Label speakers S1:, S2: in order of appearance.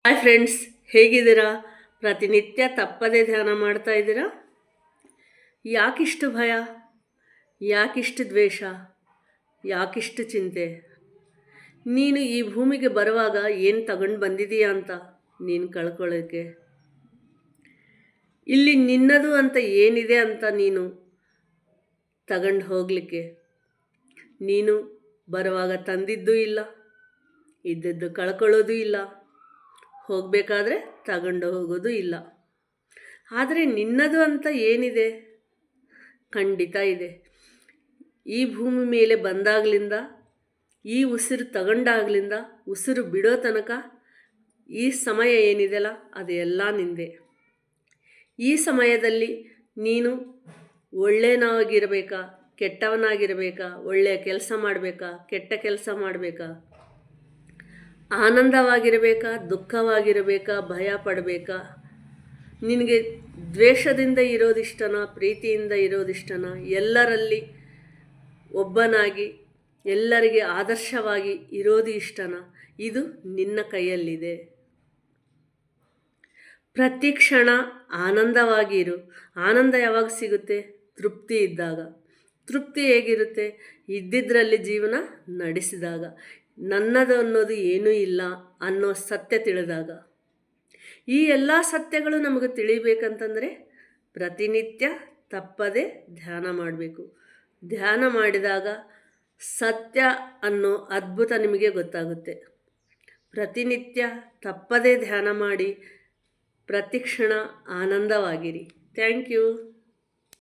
S1: Hi friends, ಹೇಗಿದ್ದೀರಾ? ಪ್ರತಿನಿತ್ಯ ತಪ್ಪದೇ ಧ್ಯಾನ ಮಾಡ್ತಾ ಇದ್ದೀರಾ? ಯಾಕಿಷ್ಟು ಭಯ, ಯಾಕಿಷ್ಟು ದ್ವೇಷ, ಯಾಕಿಷ್ಟು ಚಿಂತೆ? ನೀನು ಈ ಭೂಮಿಗೆ ಬರುವಾಗ ಏನು ತಗೊಂಡು ಬಂದಿದೀಯಾ ಅಂತ ನೀನು ಕಳ್ಕೊಳ್ಳೋಕ್ಕೆ? ಇಲ್ಲಿ ನಿನ್ನದು ಅಂತ ಏನಿದೆ ಅಂತ ನೀನು ತಗೊಂಡು ಹೋಗಲಿಕ್ಕೆ? ನೀನು ಬರುವಾಗ ತಂದಿದ್ದೂ ಇಲ್ಲ, ಇದ್ದದ್ದು ಕಳ್ಕೊಳ್ಳೋದು ಇಲ್ಲ, ಹೋಗಬೇಕಾದ್ರೆ ತಗೊಂಡು ಹೋಗೋದು ಇಲ್ಲ. ಆದರೆ ನಿನ್ನದು ಅಂತ ಏನಿದೆ? ಖಂಡಿತ ಇದೆ. ಈ ಭೂಮಿ ಮೇಲೆ ಬಂದಾಗಲಿಂದ, ಈ ಉಸಿರು ತಗೊಂಡಾಗಲಿಂದ ಉಸಿರು ಬಿಡೋ ತನಕ ಈ ಸಮಯ ಏನಿದೆಯಲ್ಲ ಅದೆಲ್ಲ ನಿಂದೆ. ಈ ಸಮಯದಲ್ಲಿ ನೀನು ಒಳ್ಳೆಯನಾಗಿರಬೇಕಾ, ಕೆಟ್ಟವನಾಗಿರಬೇಕಾ, ಒಳ್ಳೆಯ ಕೆಲಸ ಮಾಡಬೇಕಾ, ಕೆಟ್ಟ ಕೆಲಸ ಮಾಡಬೇಕಾ, ಆನಂದವಾಗಿರಬೇಕಾ, ದುಃಖವಾಗಿರಬೇಕಾ, ಭಯ ಪಡಬೇಕಾ, ನಿನಗೆ ದ್ವೇಷದಿಂದ ಇರೋದಿಷ್ಟನಾ, ಪ್ರೀತಿಯಿಂದ ಇರೋದಿಷ್ಟನಾ, ಎಲ್ಲರಲ್ಲಿ ಒಬ್ಬನಾಗಿ ಎಲ್ಲರಿಗೆ ಆದರ್ಶವಾಗಿ ಇರೋದು ಇಷ್ಟನಾ? ಇದು ನಿನ್ನ ಕೈಯಲ್ಲಿದೆ. ಪ್ರತಿ ಕ್ಷಣ ಆನಂದವಾಗಿ ಇರು. ಆನಂದ ಯಾವಾಗ ಸಿಗುತ್ತೆ? ತೃಪ್ತಿ ಇದ್ದಾಗ. ತೃಪ್ತಿ ಹೇಗಿರುತ್ತೆ? ಇದ್ದಿದ್ದರಲ್ಲಿ ಜೀವನ ನಡೆಸಿದಾಗ, ನನ್ನದು ಅನ್ನೋದು ಏನೂ ಇಲ್ಲ ಅನ್ನೋ ಸತ್ಯ ತಿಳಿದಾಗ. ಈ ಎಲ್ಲ ಸತ್ಯಗಳು ನಮಗೆ ತಿಳಿಬೇಕಂತಂದರೆ ಪ್ರತಿನಿತ್ಯ ತಪ್ಪದೆ ಧ್ಯಾನ ಮಾಡಬೇಕು. ಧ್ಯಾನ ಮಾಡಿದಾಗ ಸತ್ಯ ಅನ್ನೋ ಅದ್ಭುತ ನಿಮಗೆ ಗೊತ್ತಾಗುತ್ತೆ. ಪ್ರತಿನಿತ್ಯ ತಪ್ಪದೇ ಧ್ಯಾನ ಮಾಡಿ ಪ್ರತಿಕ್ಷಣ ಆನಂದವಾಗಿರಿ. Thank you.